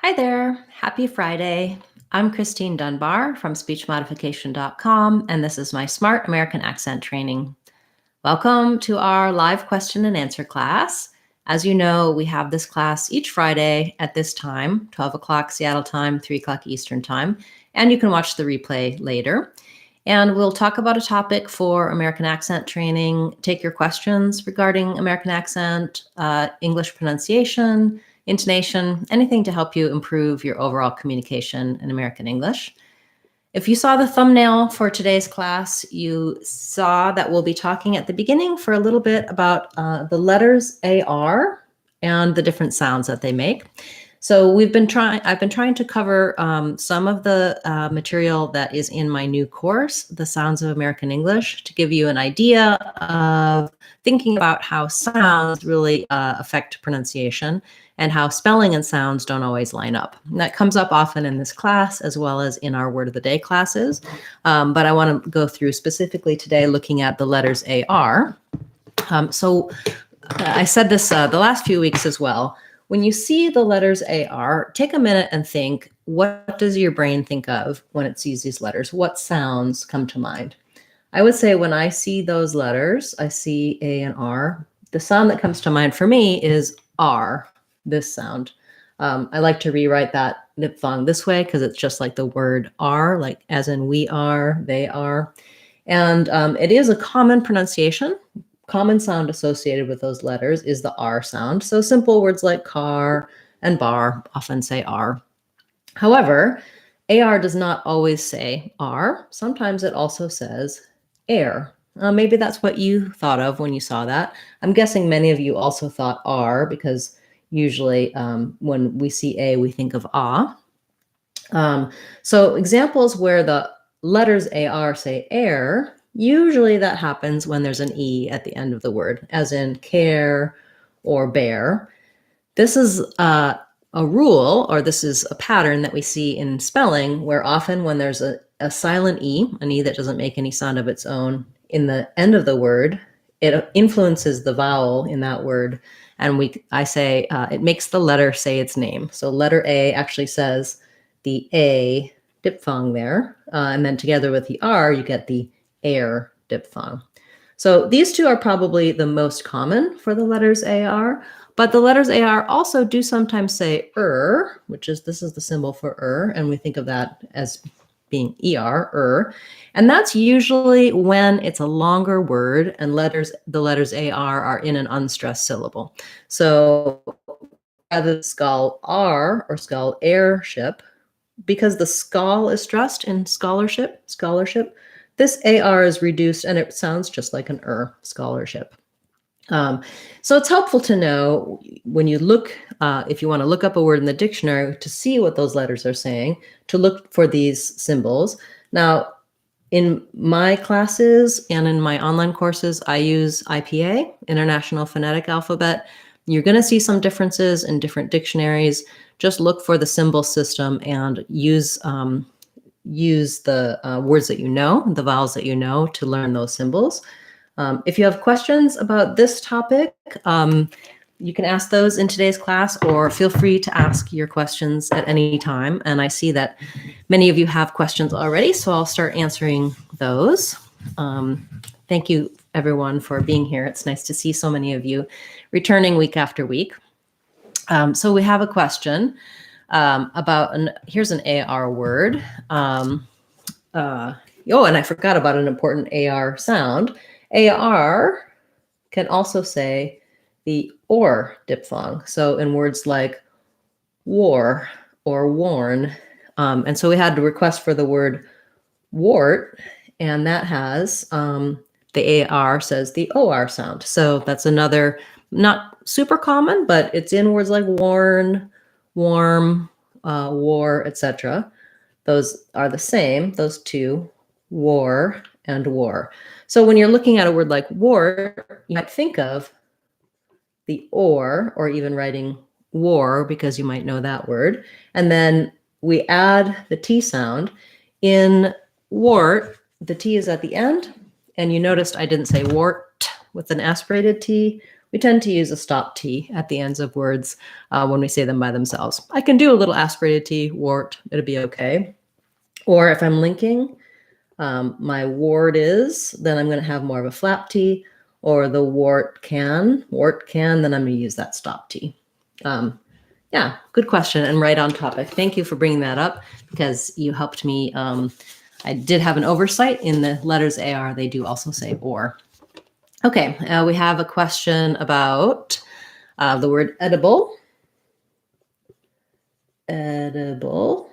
Hi there. Happy Friday. I'm Christine Dunbar from speechmodification.com, and this is my Smart American Accent training. Welcome to our live question and answer class. As you know, we have this class each Friday at this time, 12 o'clock Seattle time, 3 o'clock Eastern time, and you can watch the replay later. And we'll talk about a topic for American accent training, take your questions regarding American accent, English pronunciation, intonation, anything to help you improve your overall communication in American English. If you saw the thumbnail for today's class, you saw that we'll be talking at the beginning for a little bit about the letters AR and the different sounds that they make. So I've been trying to cover some of the material that is in my new course, The Sounds of American English, to give you an idea of thinking about how sounds really affect pronunciation and how spelling and sounds don't always line up. And that comes up often in this class as well as in our Word of the Day classes. But I want to go through specifically today looking at the letters AR. I said this the last few weeks as well. When you see the letters AR, take a minute and think, what does your brain think of when it sees these letters? What sounds come to mind? I would say when I see those letters, I see A and R. The sound that comes to mind for me is R, this sound. I like to rewrite that diphthong this way because it's just like the word are, like as in we are, they are. And it is a common pronunciation. Common sound associated with those letters is the R sound. So simple words like car and bar often say R. However, AR does not always say R. Sometimes it also says air. Maybe that's what you thought of when you saw that. I'm guessing many of you also thought R because usually when we see A, we think of ah. So examples where the letters AR say air, usually that happens when there's an E at the end of the word, as in care or bear. This is a rule, or this is a pattern that we see in spelling, where often when there's a silent E, an E that doesn't make any sound of its own, in the end of the word, it influences the vowel in that word. And I say it makes the letter say its name. So letter A actually says the A diphthong there. And then together with the R, you get the air diphthong. So these two are probably the most common for the letters AR, but the letters AR also do sometimes say this is the symbol for and we think of that as being ER, and that's usually when it's a longer word and the letters AR are in an unstressed syllable. So rather than skull R or skull airship, because the skull is stressed in scholarship, this AR is reduced and it sounds just like an scholarship. So it's helpful to know when you look, if you want to look up a word in the dictionary to see what those letters are saying, to look for these symbols. Now, in my classes and in my online courses, I use IPA, International Phonetic Alphabet. You're going to see some differences in different dictionaries. Just look for the symbol system and use the words that you know, the vowels that you know, to learn those symbols. If you have questions about this topic, you can ask those in today's class, or feel free to ask your questions at any time. And I see that many of you have questions already, so I'll start answering those. Thank you, everyone, for being here. It's nice to see so many of you returning week after week. So we have a question about, here's an AR word. And I forgot about an important AR sound. AR can also say the or diphthong. So in words like war or worn. And so we had to request for the word wart, and that has the AR says the OR sound. So that's another, not super common, but it's in words like worn, warm, war, etc. Those are the same, those two, war and war. So when you're looking at a word like war, you might think of the or even writing war because you might know that word. And then we add the T sound. In wart, the T is at the end. And you noticed I didn't say wart with an aspirated T. we tend to use a stop T at the ends of words when we say them by themselves. I can do a little aspirated T, wart, it'll be okay. Or if I'm linking, my ward is, then I'm going to have more of a flap T, or the wart can, then I'm going to use that stop T. Yeah, good question and right on topic. Thank you for bringing that up because you helped me. I did have an oversight in the letters AR. They do also say or. Okay, we have a question about the word edible. Edible.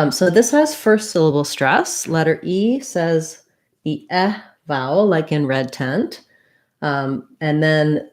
So this has first syllable stress. Letter E says the vowel, like in red tent. And then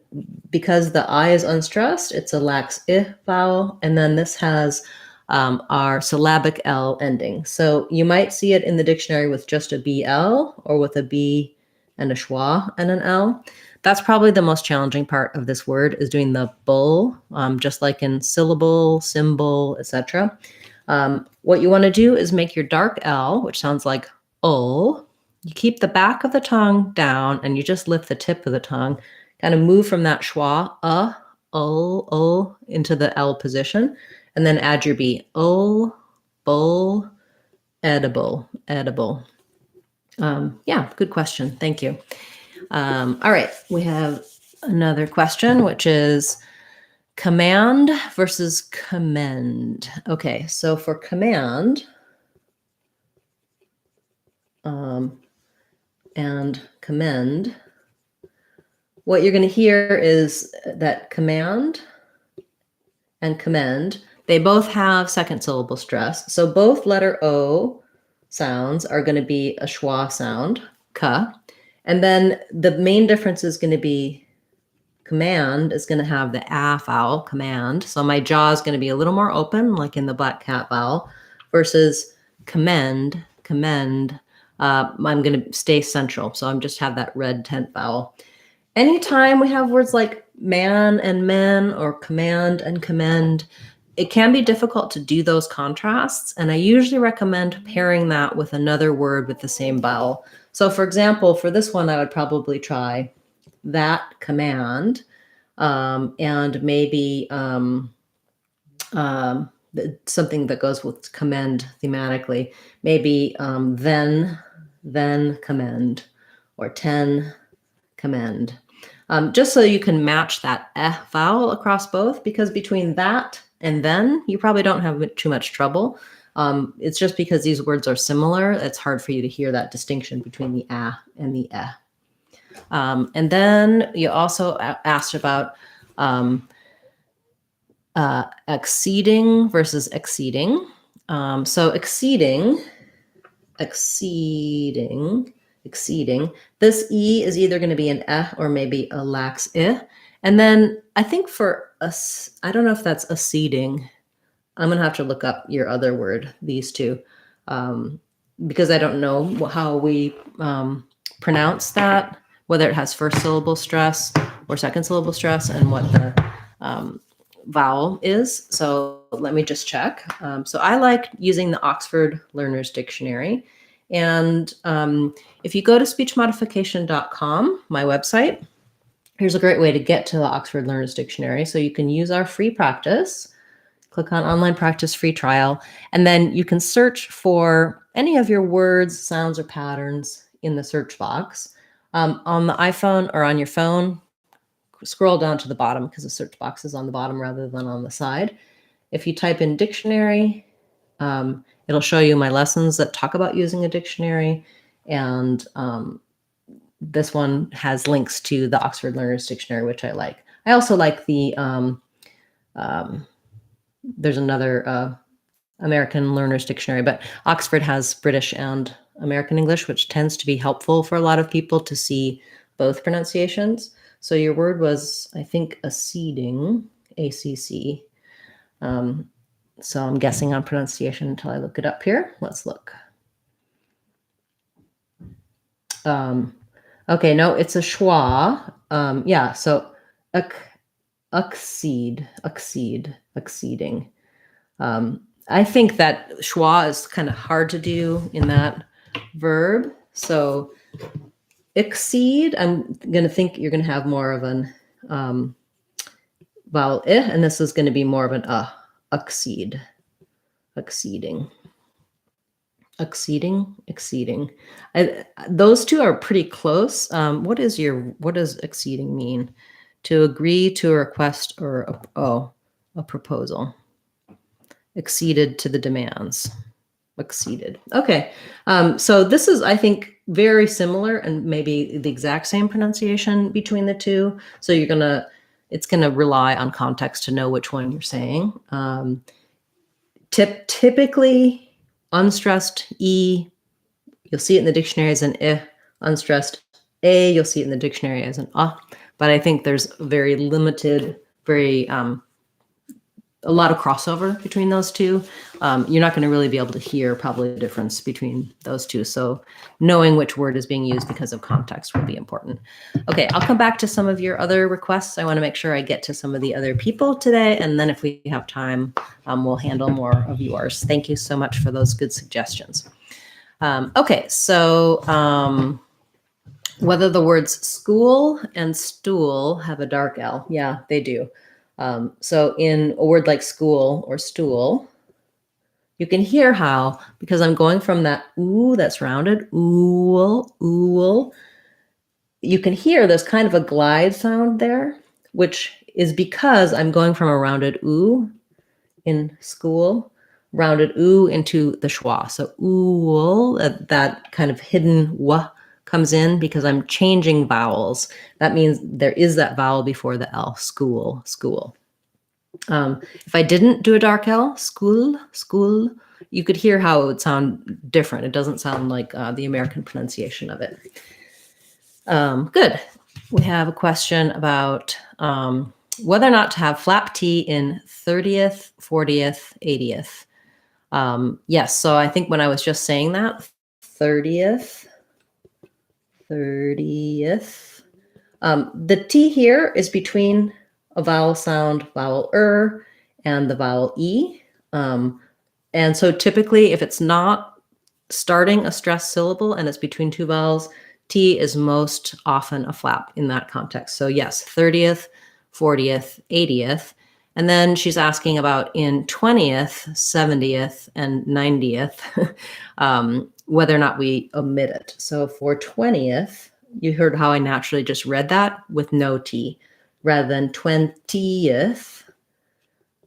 because the I is unstressed, it's a lax vowel. And then this has our syllabic L ending. So you might see it in the dictionary with just a BL or with a B and a schwa and an L. That's probably the most challenging part of this word is doing the bull, just like in syllable, symbol, etc. What you want to do is make your dark L, which sounds like ul. You keep the back of the tongue down and you just lift the tip of the tongue, kind of move from that schwa, ul, into the L position, and then add your B, ul, bull, edible. Yeah, good question. Thank you. All right, we have another question, which is command versus commend. Okay, so for command and commend, what you're going to hear is that command and commend, they both have second syllable stress. So both letter O sounds are going to be a schwa sound, ka. And then the main difference is going to be command is going to have the a vowel, command. So my jaw is going to be a little more open, like in the black cat vowel, versus commend. I'm going to stay central. So I'm just have that red tent vowel. Anytime we have words like man and men or command and commend, it can be difficult to do those contrasts. And I usually recommend pairing that with another word with the same vowel. So for example, for this one, I would probably try that command and maybe something that goes with commend thematically, maybe then commend or commend. Just so you can match that vowel across both, because between that and then, you probably don't have too much trouble. It's just because these words are similar, it's hard for you to hear that distinction between the a and the eh. And then you also asked about exceeding versus exceeding. So exceeding. This E is either going to be an eh or maybe a lax I. And then I think for us, I don't know if that's acceding. I'm going to have to look up your other word, these two, because I don't know how we pronounce that, whether it has first syllable stress or second syllable stress and what the vowel is. So let me just check. So I like using the Oxford Learner's Dictionary. And if you go to speechmodification.com, my website, here's a great way to get to the Oxford Learner's Dictionary. So you can use our free practice, click on online practice free trial, and then you can search for any of your words, sounds, or patterns in the search box. On the iPhone or on your phone, scroll down to the bottom because the search box is on the bottom rather than on the side. If you type in dictionary, it'll show you my lessons that talk about using a dictionary. And this one has links to the Oxford Learner's Dictionary, which I like. I also like the, there's another American Learner's Dictionary, but Oxford has British and American English, which tends to be helpful for a lot of people to see both pronunciations. So your word was, I think, acceding, ACC. So I'm guessing on pronunciation until I look it up here. Let's look. Okay, no, it's a schwa. Yeah, so exceeding. I think that schwa is kind of hard to do in that verb. So exceed, I'm going to think you're going to have more of an vowel I, and this is going to be more of an exceed, exceeding. Exceeding. Those two are pretty close. What does exceeding mean? To agree to a request or a proposal. Exceeded to the demands. Exceeded. Okay. So this is, I think, very similar and maybe the exact same pronunciation between the two. So it's gonna rely on context to know which one you're saying. Typically, unstressed E, you'll see it in the dictionary as an I. Unstressed A, you'll see it in the dictionary as an But I think there's very limited, a lot of crossover between those two. You're not going to really be able to hear probably the difference between those two. So knowing which word is being used because of context will be important. Okay, I'll come back to some of your other requests. I want to make sure I get to some of the other people today. And then if we have time, we'll handle more of yours. Thank you so much for those good suggestions. Okay, so whether the words school and stool have a dark L. Yeah, they do. So in a word like school or stool, you can hear how, because I'm going from that ooh that's rounded, ooh, you can hear there's kind of a glide sound there, which is because I'm going from a rounded ooh in school, rounded ooh into the schwa. So ooh, that kind of hidden wah comes in because I'm changing vowels. That means there is that vowel before the L, school. If I didn't do a dark L, school, you could hear how it would sound different. It doesn't sound like the American pronunciation of it. Good. We have a question about whether or not to have flap T in 30th, 40th, 80th. Yes, so I think when I was just saying that, 30th. The T here is between a vowel sound, vowel and the vowel E. And so typically if it's not starting a stressed syllable and it's between two vowels, T is most often a flap in that context. So yes, 30th, 40th, 80th. And then she's asking about in 20th, 70th, and 90th, whether or not we omit it. So for 20th, you heard how I naturally just read that with no T rather than 20th.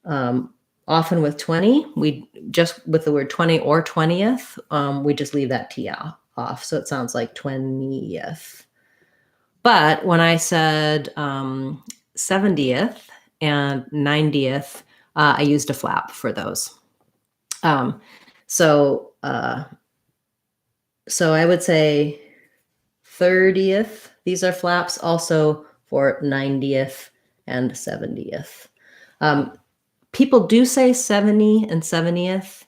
Often with 20, we just with the word 20 or 20th, we just leave that T off. So it sounds like 20th. But when I said 70th and 90th, I used a flap for those. So I would say 30th, these are flaps also for 90th and 70th. People do say 70 and 70th.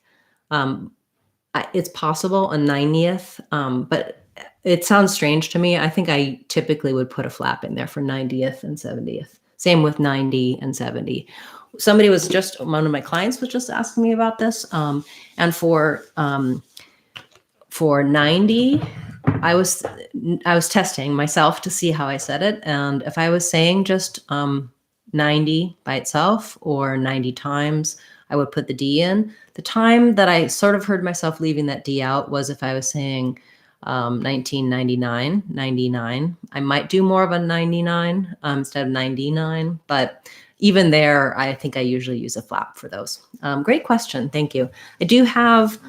It's possible a 90th, but it sounds strange to me. I think I typically would put a flap in there for 90th and 70th. Same with 90 and 70. One of my clients was just asking me about this. And for 90, I was testing myself to see how I said it. And if I was saying just 90 by itself or 90 times, I would put the D in. The time that I sort of heard myself leaving that D out was if I was saying 1999, 99. I might do more of a 99 instead of 99, but even there, I think I usually use a flap for those. Great question. Thank you. I do have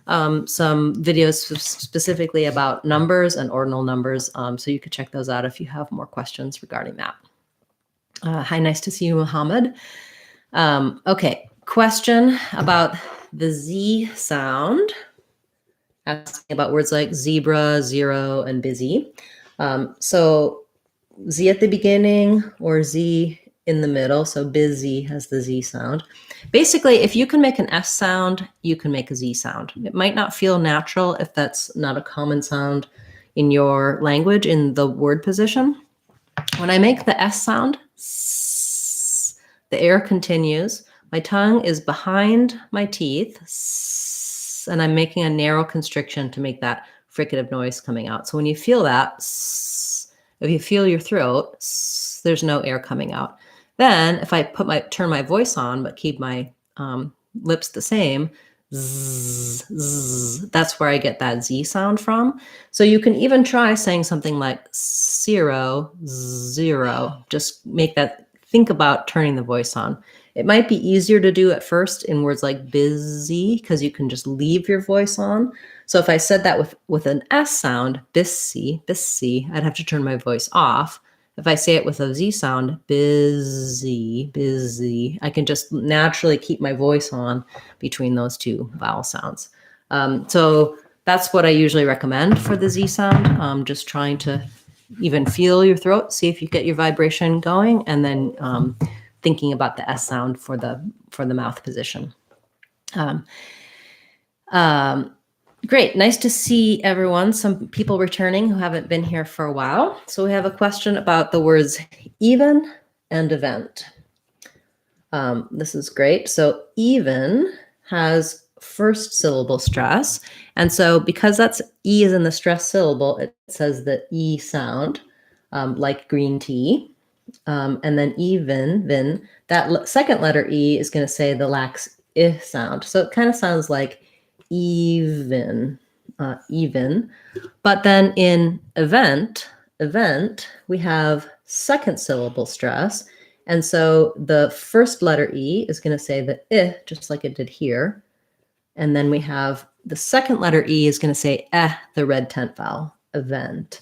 some videos specifically about numbers and ordinal numbers, so you could check those out if you have more questions regarding that. Hi, nice to see you, Muhammad. Okay, question about the Z sound. Asking about words like zebra, zero, and busy. So Z at the beginning or Z in the middle. So busy has the Z sound. Basically, if you can make an S sound, you can make a Z sound. It might not feel natural if that's not a common sound in your language in the word position. When I make the S sound, the air continues. My tongue is behind my teeth, and I'm making a narrow constriction to make that fricative noise coming out. So when you feel that, If you feel your throat, there's no air coming out. Then if I turn my voice on, but keep my lips the same, zzz, zzz, that's where I get that Z sound from. So you can even try saying something like 0, 0. Just think about turning the voice on. It might be easier to do at first in words like busy, because you can just leave your voice on. So if I said that with an S sound, busy, busy, I'd have to turn my voice off. If I say it with a Z sound, busy, busy, I can just naturally keep my voice on between those two vowel sounds. So that's what I usually recommend for the Z sound, just trying to even feel your throat, see if you get your vibration going, and then thinking about the S sound for the mouth position. Great. Nice to see everyone. Some people returning who haven't been here for a while. So we have a question about the words even and event. This is great. So even has first syllable stress. And so because that's E is in the stress syllable, it says the E sound, like green tea. And then even, that second letter E is going to say the lax I sound. So it kind of sounds like even. But then in event, we have second syllable stress. And so the first letter E is going to say the I, just like it did here. And then we have the second letter E is going to say the red tent vowel, event.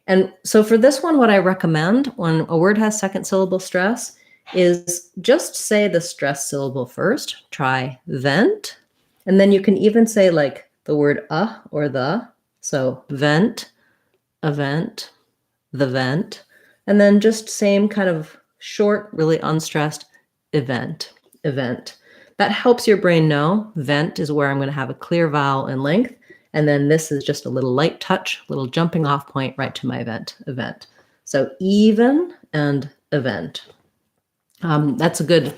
And so for this one, what I recommend when a word has second syllable stress is just say the stress syllable first. Try vent. And then you can even say like the word or the. So vent, event, the vent. And then just same kind of short, really unstressed event. That helps your brain know vent is where I'm going to have a clear vowel and length. And then this is just a little light touch, little jumping off point right to my event. So even and event. That's a good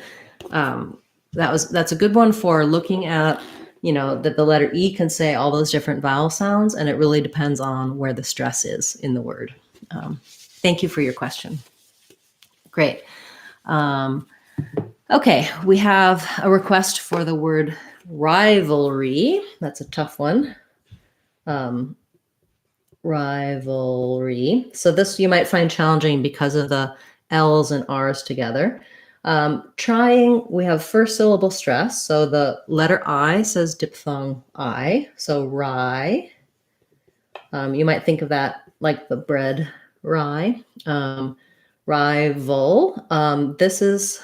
that's a good one for looking at, that the letter E can say all those different vowel sounds, and it really depends on where the stress is in the word. Thank you for your question. Great. Okay, we have a request for the word rivalry. That's a tough one. Rivalry. So this you might find challenging because of the L's and R's together. We have first syllable stress. So the letter I says diphthong I. So rye. You might think of that like the bread rye. Rival. This is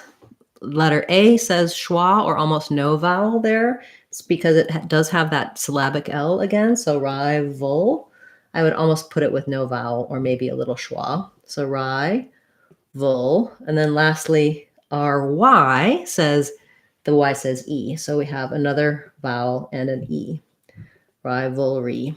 letter A says schwa or almost no vowel there. It's because it does have that syllabic L again. So rival. I would almost put it with no vowel or maybe a little schwa. So rival. And then lastly, our Y says, the Y says E. So we have another vowel and an E. Rivalry.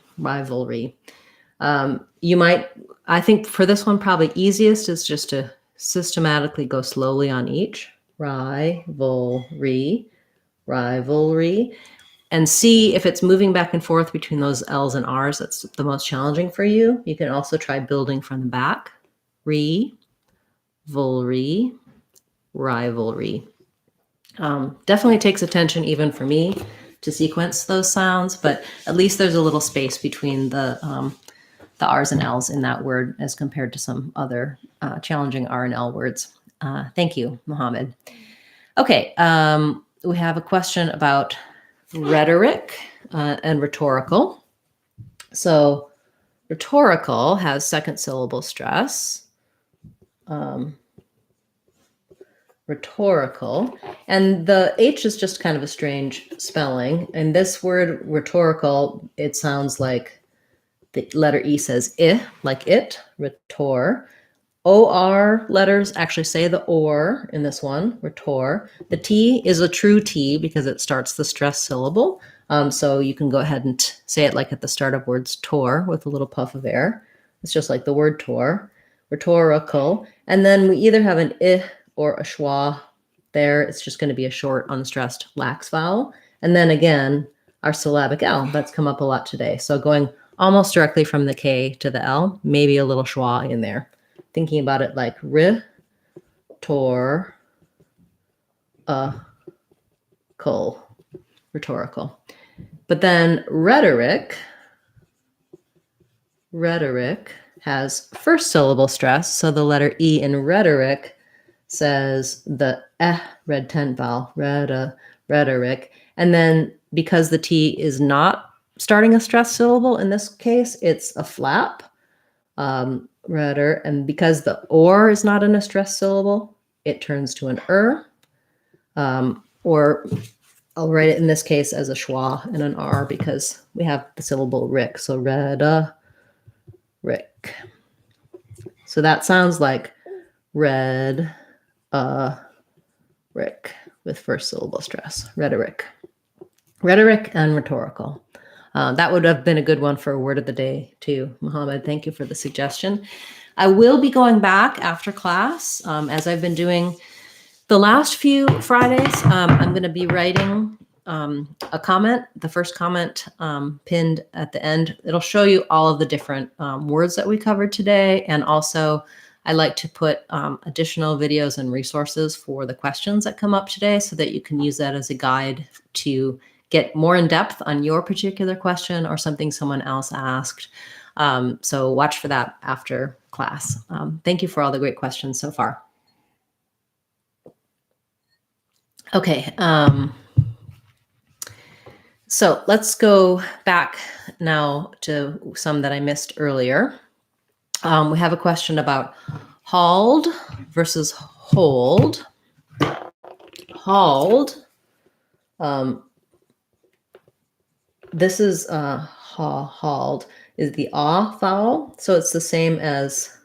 I think for this one, probably easiest is just to systematically go slowly on each. Rivalry. And see if it's moving back and forth between those L's and R's. That's the most challenging for you. You can also try building from the back. Rivalry. Definitely takes attention even for me to sequence those sounds, but at least there's a little space between the R's and L's in that word as compared to some other challenging R and L words. Thank you, Mohammed. Okay, we have a question about rhetoric and rhetorical. So rhetorical has second syllable stress. Rhetorical, and the H is just kind of a strange spelling. And this word rhetorical, it sounds like the letter E says I, like it, rhetor. OR letters actually say the or in this one, rhetor. The T is a true T because it starts the stress syllable. So you can go ahead and say it like at the start of words tor with a little puff of air. It's just like the word tor, rhetorical. And then we either have an I or a schwa there. It's just going to be a short, unstressed, lax vowel. And then again, our syllabic L, that's come up a lot today. So going almost directly from the K to the L, maybe a little schwa in there. thinking about it like rhetorical. But then rhetoric has first syllable stress. So the letter E in rhetoric says the red tent vowel, rhetoric. And then because the T is not starting a stressed syllable, in this case, it's a flap, and because the or is not in a stressed syllable, it turns to an or I'll write it in this case as a schwa and an R because we have the syllable rick. So rick. So that sounds like red rick with first syllable stress. Rhetoric and rhetorical. That would have been a good one for a word of the day too. Mohammed, thank you for the suggestion. I will be going back after class, as I've been doing the last few Fridays. I'm going to be writing a comment, the first comment pinned at the end. It'll show you all of the different words that we covered today. And also I like to put additional videos and resources for the questions that come up today so that you can use that as a guide to get more in depth on your particular question or something someone else asked. So watch for that after class. Thank you for all the great questions so far. Okay. So let's go back now to some that I missed earlier. We have a question about hauled versus hold. Hauled. This is hauled is the ah vowel. So it's the same as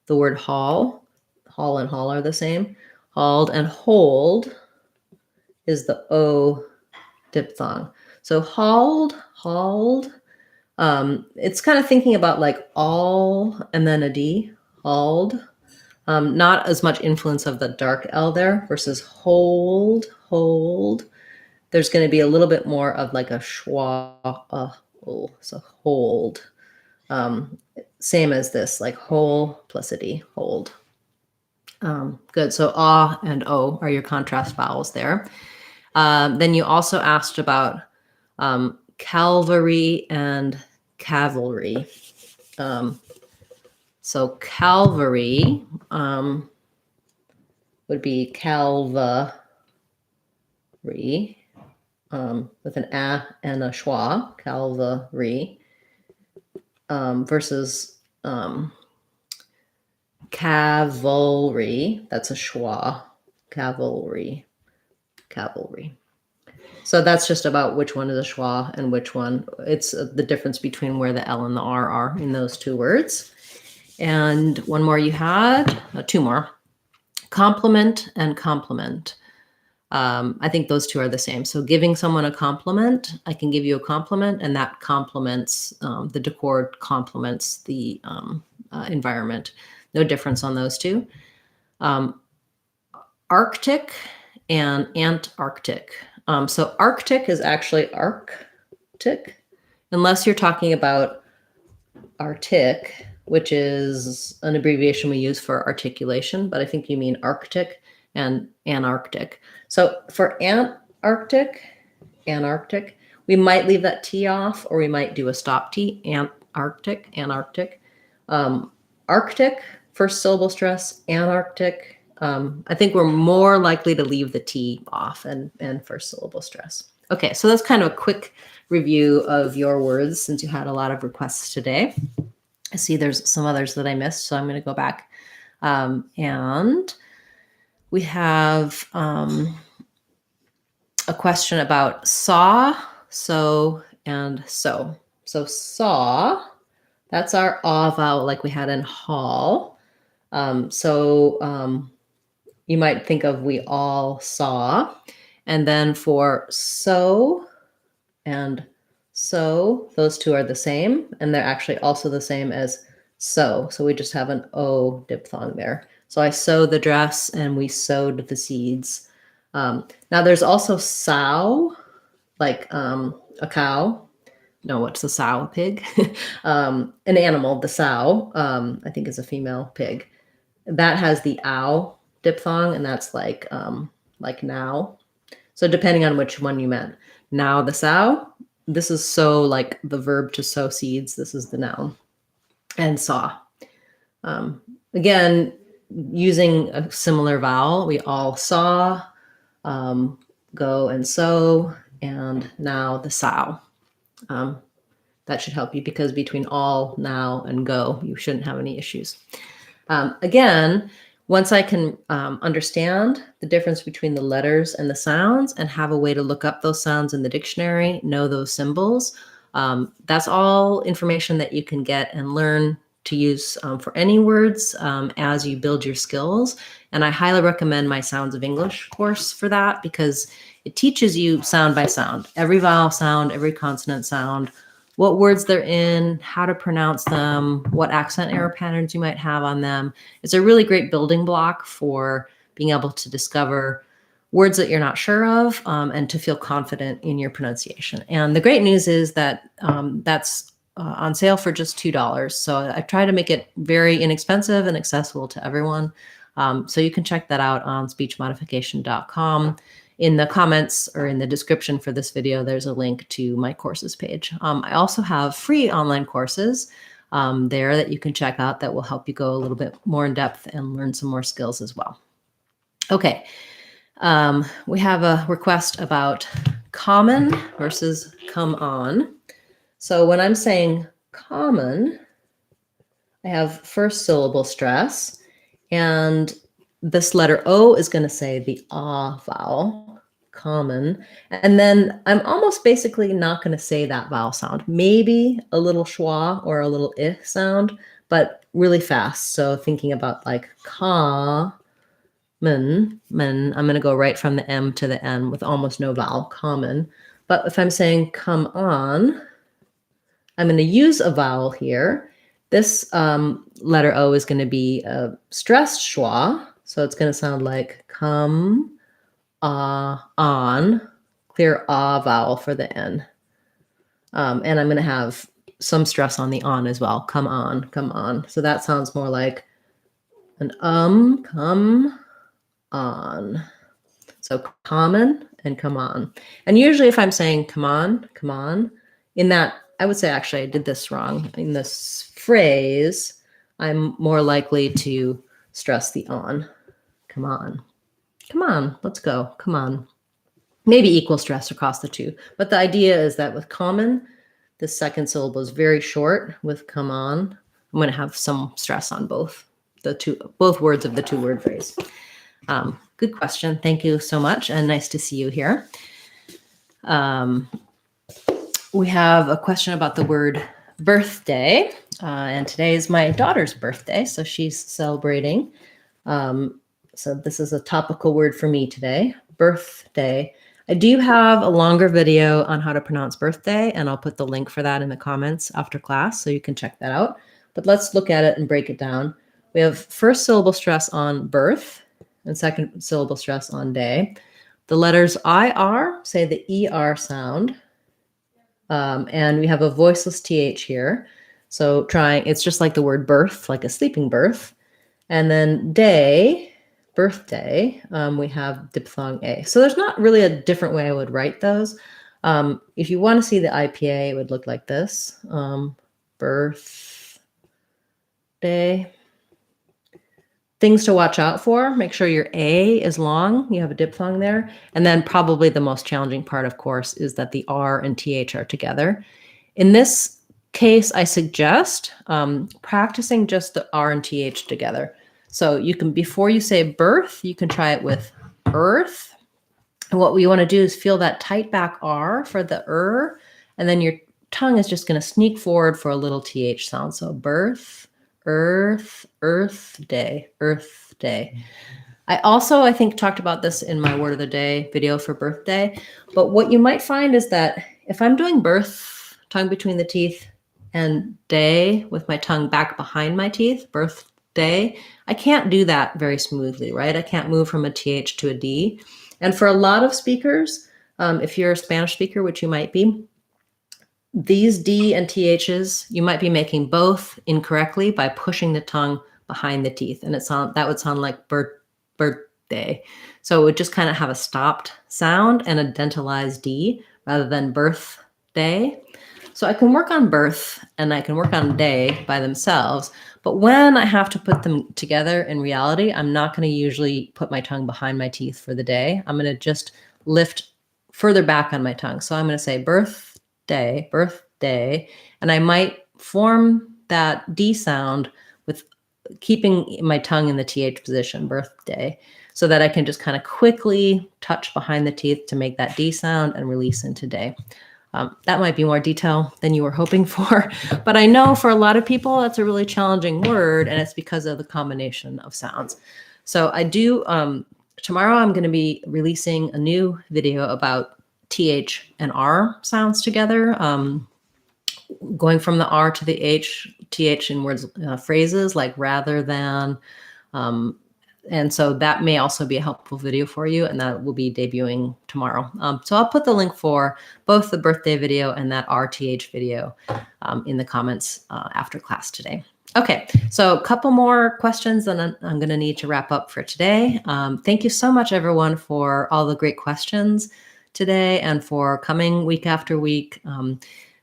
the word haul. Haul and haul are the same. Hauled, and hold is the O diphthong. So hauled. It's kind of thinking about like all and then a D, hauled. Not as much influence of the dark L there versus hold. There's going to be a little bit more of like a schwa, so hold. Same as this, like whole plus a D, hold. Good. So ah and O are your contrast vowels there. Then you also asked about cavalry and cavalry. So cavalry would be calvary with an a and a schwa, cavalry, versus cavalry. That's a schwa, cavalry. So that's just about which one is a schwa and which one. It's the difference between where the L and the R are in those two words. And one more you had, two more. Compliment and compliment. I think those two are the same. So giving someone a compliment, I can give you a compliment, and that complements, the decor complements the environment. No difference on those two. Arctic and Antarctic. So Arctic is actually Arctic, unless you're talking about Arctic, which is an abbreviation we use for articulation, but I think you mean Arctic and Antarctic. So for Antarctic, we might leave that T off, or we might do a stop T, Antarctic. Arctic, first syllable stress, Antarctic. I think we're more likely to leave the T off and first syllable stress. Okay, so that's kind of a quick review of your words since you had a lot of requests today. I see there's some others that I missed, so I'm going to go back. And we have a question about saw, so, and so. So saw, that's our ah vowel like we had in hall. You might think of we all saw. And then for so and so, those two are the same, and they're actually also the same as sow. So we just have an O diphthong there. So I sewed the dress and we sowed the seeds. Now there's also sow, like a cow. No, what's the sow? A pig? An animal, the sow, I think is a female pig. That has the ow diphthong, and that's like now. So depending on which one you meant. Now the sow, this is sow, like the verb to sow seeds. This is the noun. And saw. Again, using a similar vowel, we all saw, go and sow, and now the sow. That should help you, because between all, now, and go, you shouldn't have any issues. Again, once I can understand the difference between the letters and the sounds and have a way to look up those sounds in the dictionary, know those symbols, that's all information that you can get and learn to use for any words as you build your skills. And I highly recommend my Sounds of English course for that, because it teaches you sound by sound, every vowel sound, every consonant sound, what words they're in, how to pronounce them, what accent error patterns you might have on them. It's a really great building block for being able to discover words that you're not sure of and to feel confident in your pronunciation. And the great news is that that's on sale for just $2. So I try to make it very inexpensive and accessible to everyone. So you can check that out on speechmodification.com. In the comments or in the description for this video, there's a link to my courses page. I also have free online courses there that you can check out that will help you go a little bit more in depth and learn some more skills as well. Okay, we have a request about common versus come on. So when I'm saying common, I have first syllable stress, and this letter O is going to say the ah vowel, common. And then I'm almost basically not going to say that vowel sound. Maybe a little schwa or a little I sound, but really fast. So thinking about like ka, men, I'm going to go right from the M to the N with almost no vowel, common. But if I'm saying come on, I'm going to use a vowel here. This letter O is going to be a stressed schwa. So it's going to sound like come, on, clear ah vowel for the N. And I'm going to have some stress on the on as well. Come on, come on. So that sounds more like an come on. So common and come on. And usually if I'm saying come on, in that, I would say actually I did this wrong. In this phrase, I'm more likely to stress the on. Come on, let's go, come on. Maybe equal stress across the two. But the idea is that with common, the second syllable is very short. With come on, I'm going to have some stress on both words of the two-word phrase. Good question. Thank you so much, and nice to see you here. We have a question about the word birthday, and today is my daughter's birthday, so she's celebrating. So this is a topical word for me today, birthday. I do have a longer video on how to pronounce birthday, and I'll put the link for that in the comments after class, so you can check that out. But let's look at it and break it down. We have first syllable stress on birth and second syllable stress on day. The letters IR say the ER sound, and we have a voiceless TH here. So it's just like the word birth, like a sleeping birth. And then day, birthday, we have diphthong A. So there's not really a different way I would write those. If you want to see the IPA, it would look like this. Birthday. Things to watch out for, make sure your A is long, you have a diphthong there. And then probably the most challenging part, of course, is that the R and TH are together. In this case, I suggest practicing just the R and TH together. So you can, before you say birth, you can try it with earth. And what we want to do is feel that tight back R for the and then your tongue is just going to sneak forward for a little TH sound. So birth, earth, earth day. I also, I think, talked about this in my word of the day video for birthday. But what you might find is that if I'm doing birth, tongue between the teeth, and day with my tongue back behind my teeth, birthday, I can't do that very smoothly, right? I can't move from a TH to a D. And for a lot of speakers, if you're a Spanish speaker, which you might be, these D and THs, you might be making both incorrectly by pushing the tongue behind the teeth. And that would sound like birthday. So it would just kind of have a stopped sound and a dentalized D rather than birthday. So I can work on birth and I can work on day by themselves. But when I have to put them together in reality, I'm not going to usually put my tongue behind my teeth for the day. I'm going to just lift further back on my tongue. So I'm going to say birthday, birthday, and I might form that D sound with keeping my tongue in the TH position, birthday, so that I can just kind of quickly touch behind the teeth to make that D sound and release into day. That might be more detail than you were hoping for, but I know for a lot of people, that's a really challenging word, and it's because of the combination of sounds. So I do, tomorrow I'm going to be releasing a new video about TH and R sounds together, going from the R to the TH in words, phrases like rather than, and so that may also be a helpful video for you, and that will be debuting tomorrow. So I'll put the link for both the birthday video and that RTH video in the comments after class today. Okay, so a couple more questions and then I'm going to need to wrap up for today. Thank you so much, everyone, for all the great questions today and for coming week after week.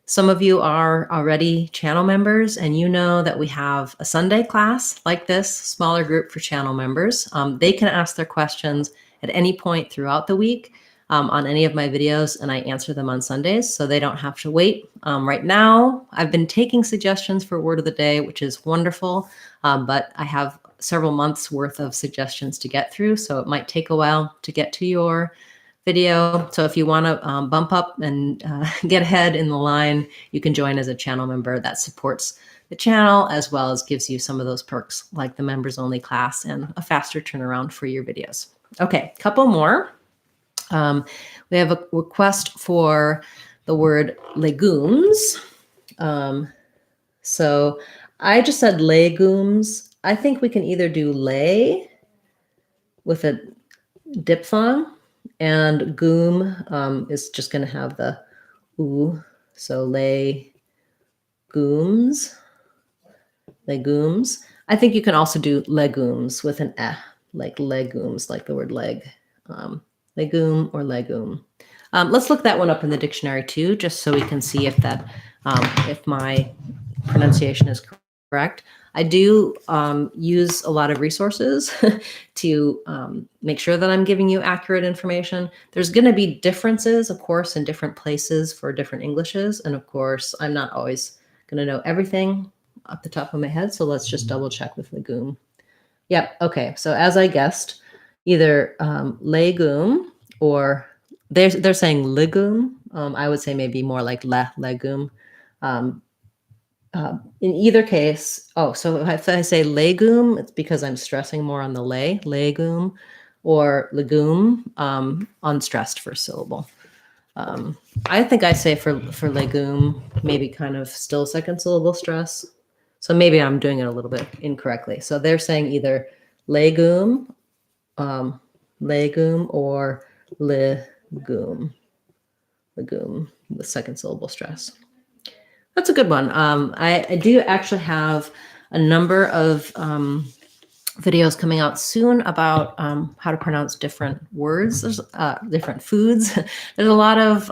Some of you are already channel members, and you know that we have a Sunday class like this, smaller group for channel members. They can ask their questions at any point throughout the week on any of my videos, and I answer them on Sundays, so they don't have to wait. Right now, I've been taking suggestions for word of the day, which is wonderful, but I have several months worth of suggestions to get through, so it might take a while to get to your video. So if you want to bump up and get ahead in the line, you can join as a channel member. That supports the channel as well as gives you some of those perks like the members only class and a faster turnaround for your videos. Okay, couple more. We have a request for the word legumes. So I just said legumes. I think we can either do lay with a diphthong, and goom is just going to have the oo. So legumes. I think you can also do legumes with an eh, like legumes, like the word leg. Legume or legume. Let's look that one up in the dictionary too, just so we can see if that, if my pronunciation is correct. I do use a lot of resources to make sure that I'm giving you accurate information. There's going to be differences, of course, in different places for different Englishes. And of course, I'm not always going to know everything off the top of my head. So let's just double check with legume. Yep. Okay. So as I guessed, either legume or they're saying legume. I would say maybe more like legume. In either case, so if I say legume, it's because I'm stressing more on the legume, or legume, unstressed first syllable. I think I say for legume, maybe kind of still second syllable stress. So maybe I'm doing it a little bit incorrectly. So they're saying either legume or legume with second syllable stress. That's a good one. I do actually have a number of videos coming out soon about how to pronounce different words, different foods. There's a lot of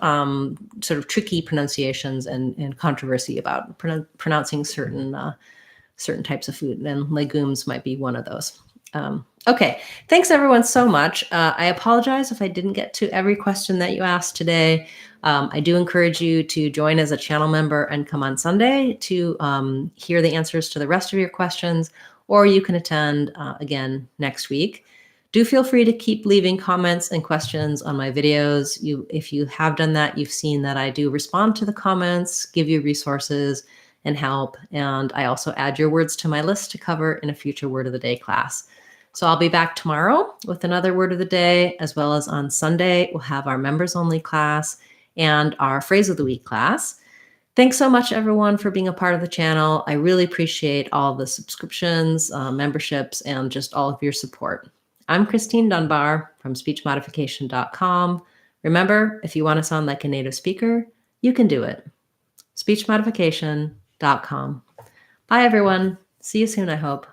sort of tricky pronunciations and controversy about pronouncing certain types of food, and legumes might be one of those. Okay, thanks everyone so much. I apologize if I didn't get to every question that you asked today. I do encourage you to join as a channel member and come on Sunday to hear the answers to the rest of your questions, or you can attend again next week. Do feel free to keep leaving comments and questions on my videos. If you have done that, you've seen that I do respond to the comments, give you resources and help, and I also add your words to my list to cover in a future Word of the Day class. So I'll be back tomorrow with another word of the day, as well as on Sunday, we'll have our members only class and our phrase of the week class. Thanks so much, everyone, for being a part of the channel. I really appreciate all the subscriptions, memberships, and just all of your support. I'm Christine Dunbar from speechmodification.com. Remember, if you want to sound like a native speaker, you can do it. speechmodification.com. Bye, everyone. See you soon, I hope.